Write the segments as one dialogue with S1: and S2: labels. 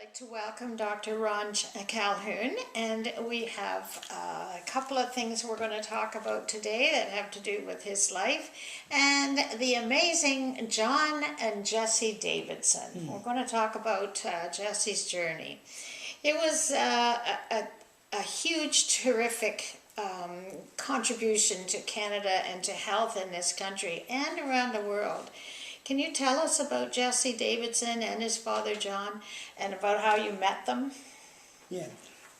S1: I'd like to welcome Dr. Ron Calhoun, and we have a couple of things we're going to talk about today that have to do with his life and the amazing John and Jessie Davidson. We're going to talk about Jessie's journey. It was a huge, terrific contribution to Canada and to health in this country and around the world. Can you tell us about Jessie Davidson and his father John, and about how you met them?
S2: Yeah,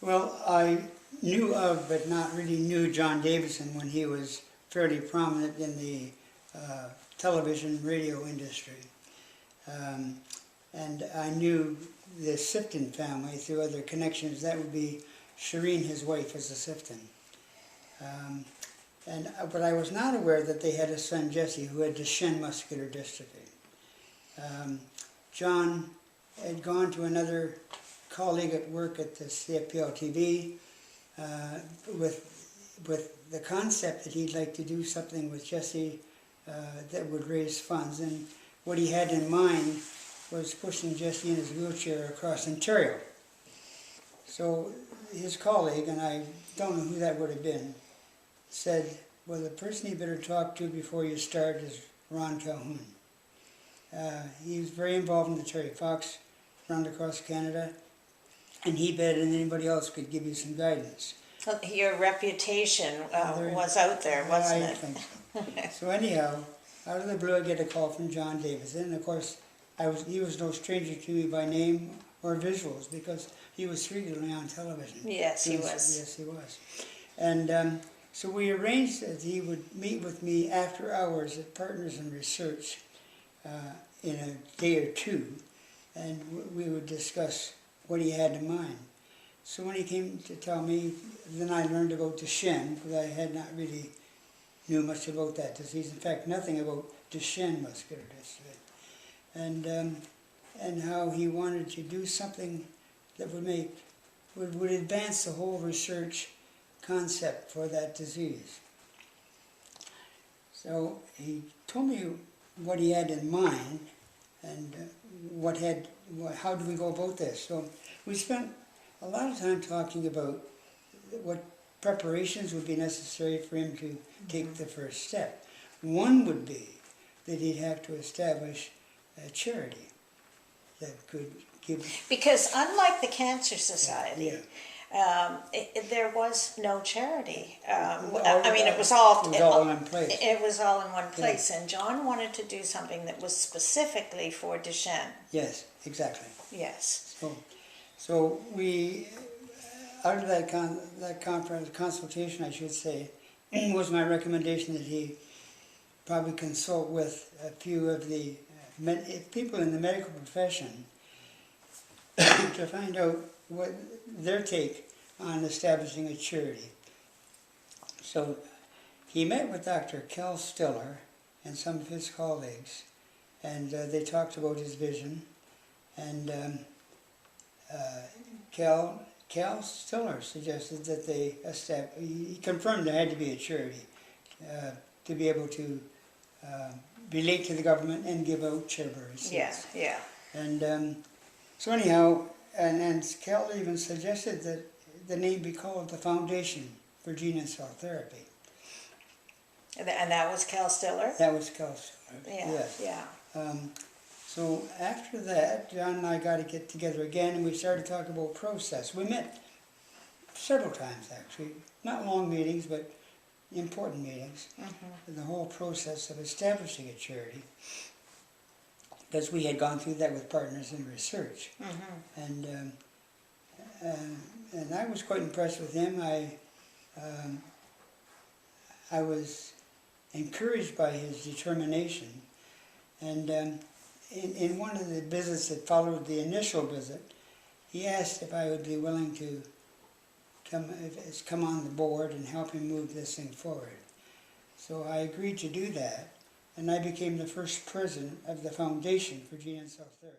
S2: well, I knew of, but not really knew John Davidson when he was fairly prominent in the television radio industry. And I knew the Sifton family through other connections. That would be Shireen, his wife, is a Sifton. But I was not aware that they had a son, Jesse, who had Duchenne muscular dystrophy. John had gone to another colleague at work at the CFPL TV with the concept that he'd like to do something with Jesse that would raise funds. And what he had in mind was pushing Jesse in his wheelchair across Ontario. So his colleague, and I don't know who that would have been, said, well, the person you better talk to before you start is Ron Calhoun. He's very involved in the Terry Fox round across Canada, and he better than anybody else could give you some guidance.
S1: Your reputation was out there, wasn't it? I think
S2: so. So anyhow, out of the blue I get a call from John Davidson, and of course he was no stranger to me by name or visuals, because he was frequently on television.
S1: Yes, he was.
S2: Yes, he was. And so we arranged that he would meet with me after hours at Partners in Research in a day or two, and we would discuss what he had in mind. So when he came to tell me, then I learned about Duchenne, because I had not really knew much about that disease. In fact, nothing about Duchenne muscular dystrophy. And how he wanted to do something that would advance the whole research concept for that disease. So he told me what he had in mind and how do we go about this. So we spent a lot of time talking about what preparations would be necessary for him to take the first step. One would be that he'd have to establish a charity that could give...
S1: Because unlike the Cancer Society, there was no charity. I mean, it was all
S2: in place.
S1: It was all in one place, and John wanted to do something that was specifically for Duchenne.
S2: Yes, exactly.
S1: Yes.
S2: So we, out of that consultation, I should say, was my recommendation that he probably consult with a few of the people in the medical profession to find out what their take on establishing a charity. So he met with Dr. Cal Stiller and some of his colleagues, and they talked about his vision, and Cal Stiller suggested that he confirmed there had to be a charity to be able to relate to the government and give out charitable receipts.
S1: Yeah.
S2: And so anyhow, and Cal even suggested that the name be called the Foundation for Gene and Cell Therapy.
S1: And that was Cal Stiller?
S2: That was Cal Stiller,
S1: yes.
S2: So after that, John and I got to get together again, and we started talking about process. We met several times, actually. Not long meetings, but important meetings. Mm-hmm. The whole process of establishing a charity, because we had gone through that with Partners in Research. Mm-hmm. And I was quite impressed with him. I was encouraged by his determination. And in one of the visits that followed the initial visit, he asked if I would be willing to come on the board and help him move this thing forward. So I agreed to do that, and I became the first president of the Foundation for Gene and Cell Therapy.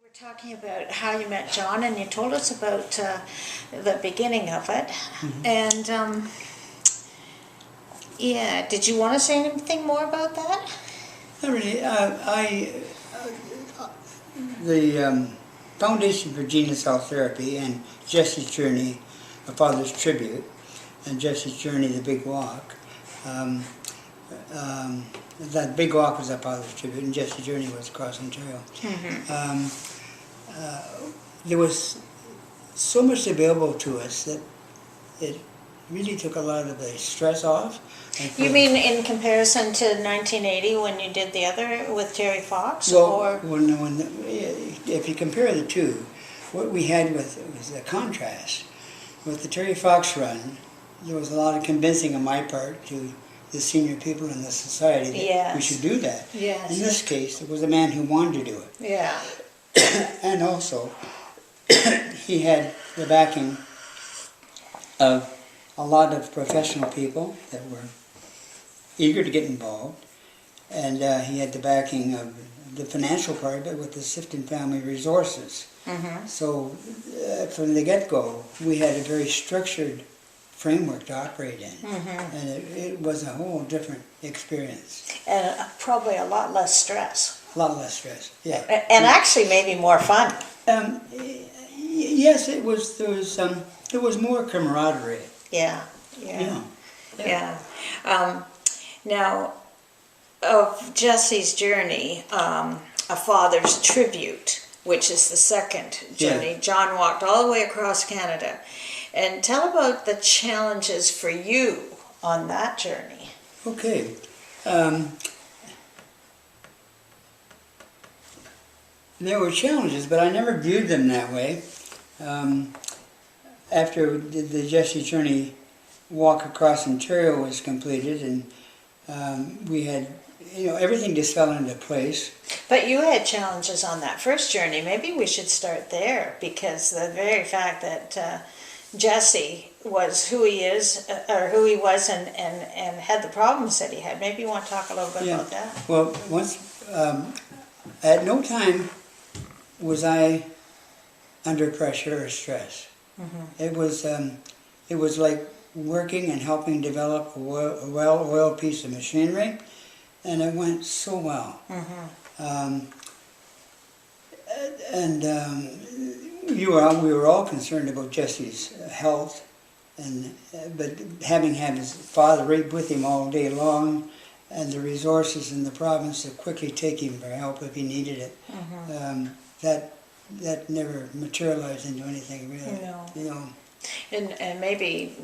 S1: We're talking about how you met John, and you told us about the beginning of it. Mm-hmm. And did you want to say anything more about that?
S2: Not really. The foundation for Gene Cell Therapy and Jesse's Journey, A Father's Tribute, and Jesse's Journey, The Big Walk. That Big Walk was A Father's Tribute, and Jesse's Journey was across Ontario. There was so much available to us that it really took a lot of the stress off.
S1: You mean in comparison to 1980 when you did the other with Terry Fox?
S2: Well, if you compare the two, what we had was a contrast. With the Terry Fox run, there was a lot of convincing on my part to the senior people in the society that we should do that.
S1: Yes.
S2: In this case, it was a man who wanted to do it.
S1: Yeah.
S2: And also, he had the backing of a lot of professional people that were eager to get involved, and he had the backing of the financial part of it with the Sifton Family Resources. So from the get-go, we had a very structured framework to operate in, and it was a whole different experience.
S1: And probably a lot less stress.
S2: A lot less stress, yeah.
S1: And actually maybe more fun.
S2: Yes, it was. There was more camaraderie.
S1: Yeah. Now, of Jesse's Journey, A Father's Tribute, which is the second journey, John walked all the way across Canada. And tell about the challenges for you on that journey.
S2: Okay. There were challenges, but I never viewed them that way. After the Jesse Journey walk across Ontario was completed, and we had, everything just fell into place.
S1: But you had challenges on that first journey. Maybe we should start there, because the very fact that Jesse was who he is, or who he was, and had the problems that he had. Maybe you want to talk a little bit about that.
S2: Well, at no time was I under pressure or stress. It was like working and helping develop a well-oiled piece of machinery, and it went so well. We were all concerned about Jesse's health, but having had his father right with him all day long, and the resources in the province to quickly take him for help if he needed it, that never materialized into anything really.
S1: No. And maybe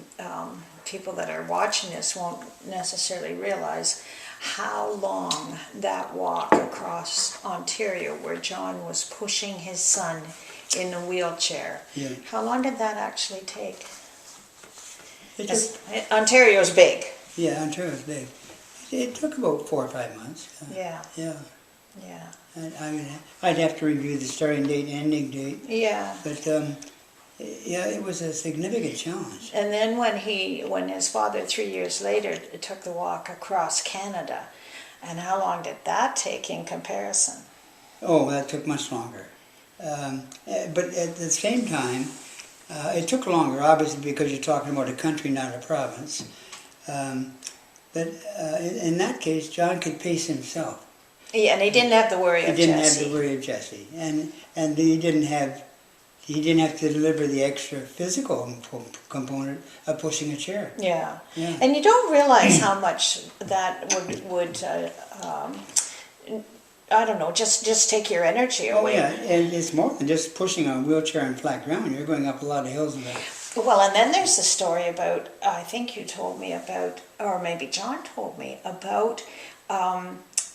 S1: people that are watching this won't necessarily realize how long that walk across Ontario, where John was pushing his son in a wheelchair. How long did that actually take? Ontario's big.
S2: Yeah, Ontario's big. It took about 4 or 5 months.
S1: Yeah.
S2: I mean, I'd have to review the starting date and ending date.
S1: Yeah.
S2: But it was a significant challenge.
S1: And then when his father 3 years later took the walk across Canada, and how long did that take in comparison?
S2: Oh, that took much longer. But at the same time, it took longer, obviously, because you're talking about a country, not a province. But in that case, John could pace himself.
S1: Yeah, and he didn't have the worry of Jesse.
S2: He didn't have the worry of Jesse, and he didn't have to deliver the extra physical component of pushing a chair.
S1: Yeah. And you don't realize how much that would I don't know, just take your energy away.
S2: Oh yeah, and it's more than just pushing a wheelchair on flat ground. You're going up a lot of hills and that.
S1: Well, and then there's the story about, I think you told me about, or maybe John told me about,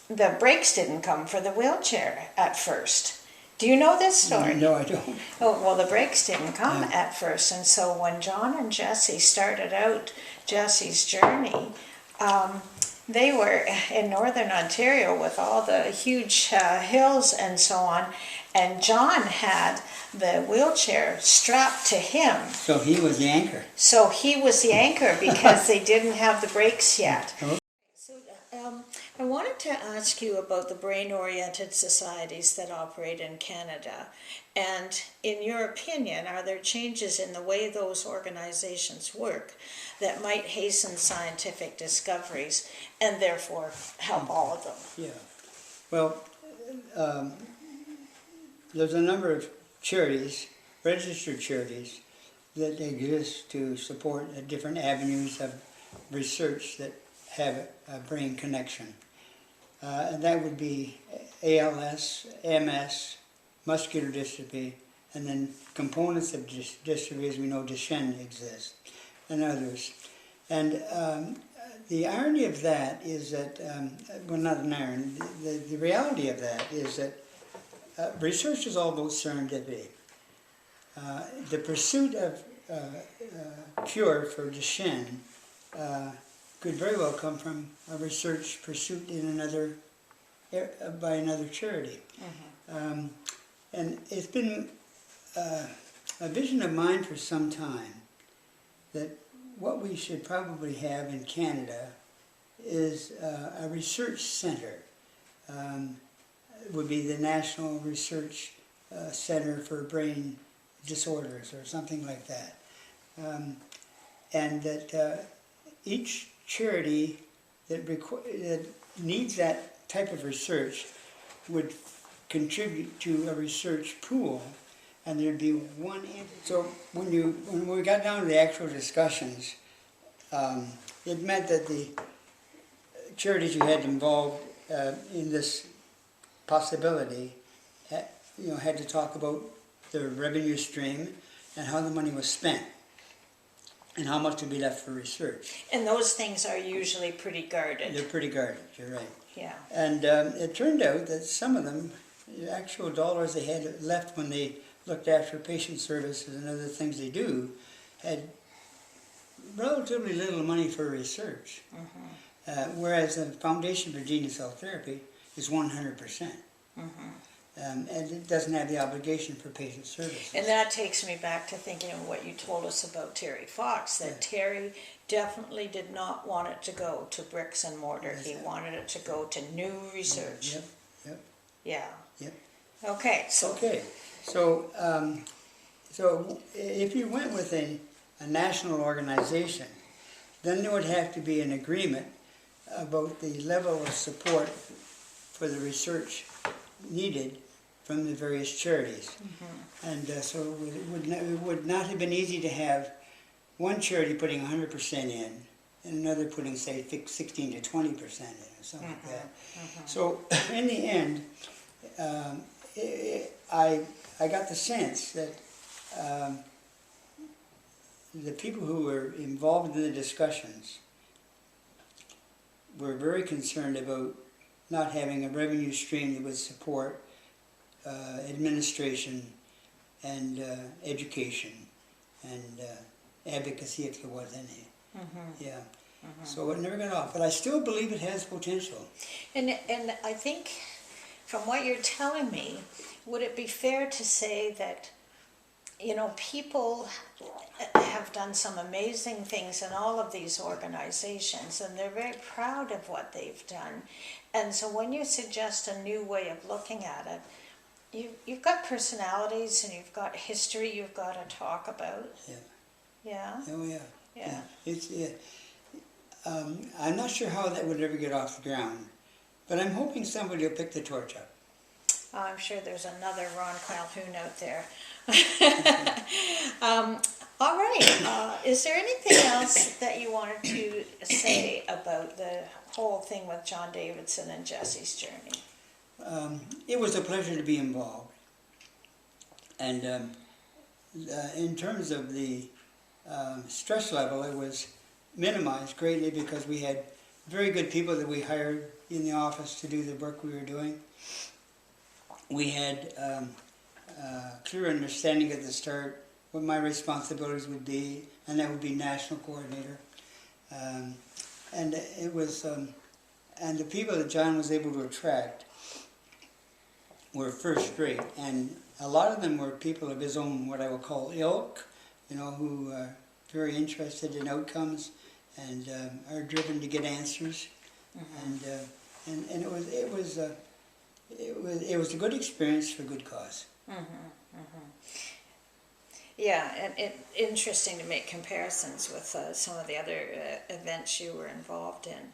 S1: the brakes didn't come for the wheelchair at first. Do you know this story?
S2: No, I don't.
S1: Oh, well, the brakes didn't come at first, and so when John and Jesse started out Jesse's journey, they were in northern Ontario with all the huge hills and so on, and John had the wheelchair strapped to him.
S2: So he was the anchor.
S1: So he was the anchor because they didn't have the brakes yet.
S2: Oh.
S1: So I wanted to ask you about the brain-oriented societies that operate in Canada. And in your opinion, are there changes in the way those organizations work that might hasten scientific discoveries and therefore help all of them?
S2: Yeah. Well, there's a number of charities, registered charities, that exist to support different avenues of research that have a brain connection. And that would be ALS, MS, muscular dystrophy, and then components of dystrophy, as we know, Duchenne exists, and others. And the irony of that is that, well, not an irony, the reality of that is that research is all about serendipity. The pursuit of cure for Duchenne could very well come from a research pursuit in another, by another charity. And it's been a vision of mine for some time that what we should probably have in Canada is a research center. It would be the National Research Center for Brain Disorders or something like that. And that each charity that needs that type of research would contribute to a research pool, and there'd be one entity. So when we got down to the actual discussions, it meant that the charities you had involved in this possibility had to talk about the revenue stream and how the money was spent and how much would be left for research.
S1: And those things are usually pretty guarded.
S2: They're pretty guarded, you're right.
S1: Yeah.
S2: And it turned out that some of them, the actual dollars they had left when they looked after patient services and other things they do, had relatively little money for research. Whereas the Foundation for Gene and Cell Therapy is 100%. And it doesn't have the obligation for patient services.
S1: And that takes me back to thinking of what you told us about Terry Fox, that Terry definitely did not want it to go to bricks and mortar. He wanted it to go to new research.
S2: Yep.
S1: Yeah.
S2: Yep.
S1: Okay, so...
S2: Okay, so if you went with a national organization, then there would have to be an agreement about the level of support for the research needed from the various charities. And so it would not have been easy to have one charity putting 100% in and another putting, say, 16 to 20% in or something like that. So in the end, I got the sense that the people who were involved in the discussions were very concerned about not having a revenue stream that would support administration and education and advocacy, if there was any. Yeah. So it never got off, but I still believe it has potential.
S1: And I think, from what you're telling me, would it be fair to say that, people have done some amazing things in all of these organizations, and they're very proud of what they've done. And so when you suggest a new way of looking at it, you've got personalities and you've got history you've got to talk about.
S2: Yeah.
S1: Yeah?
S2: Oh, yeah.
S1: Yeah.
S2: It's, I'm not sure how that would ever get off the ground, but I'm hoping somebody will pick the torch up.
S1: Oh, I'm sure there's another Ron Calhoun out there. All right. Is there anything else that you wanted to say about the whole thing with John Davidson and Jesse's journey?
S2: It was a pleasure to be involved. And in terms of the stress level, it was minimized greatly because we had very good people that we hired in the office to do the work we were doing. We had clear understanding at the start what my responsibilities would be, and that would be national coordinator. And it was, and the people that John was able to attract were first rate, and a lot of them were people of his own, what I would call ilk, who are very interested in outcomes and are driven to get answers. And it was a good experience for good cause.
S1: Yeah, and interesting to make comparisons with some of the other events you were involved in.